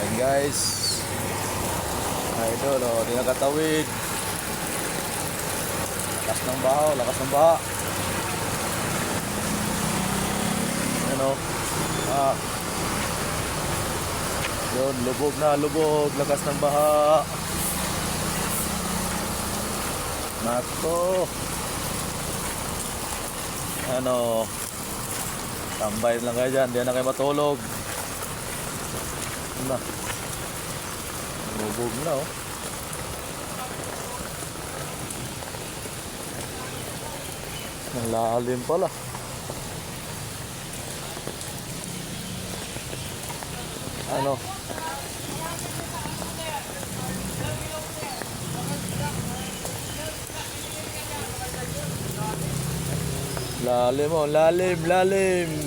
Ayan guys. Idol, oh, di nakatawid. Lakas ng baho, lakas ng baha. Ano? Yun, lubog na, lubog. Lakas ng baha. Nako. Ano? Tambay lang kayo dyan, di na kayo matulog. Na. Lubog na, oh. Ang lalim pala. Ano? Lalim, oh, lalim, lalim.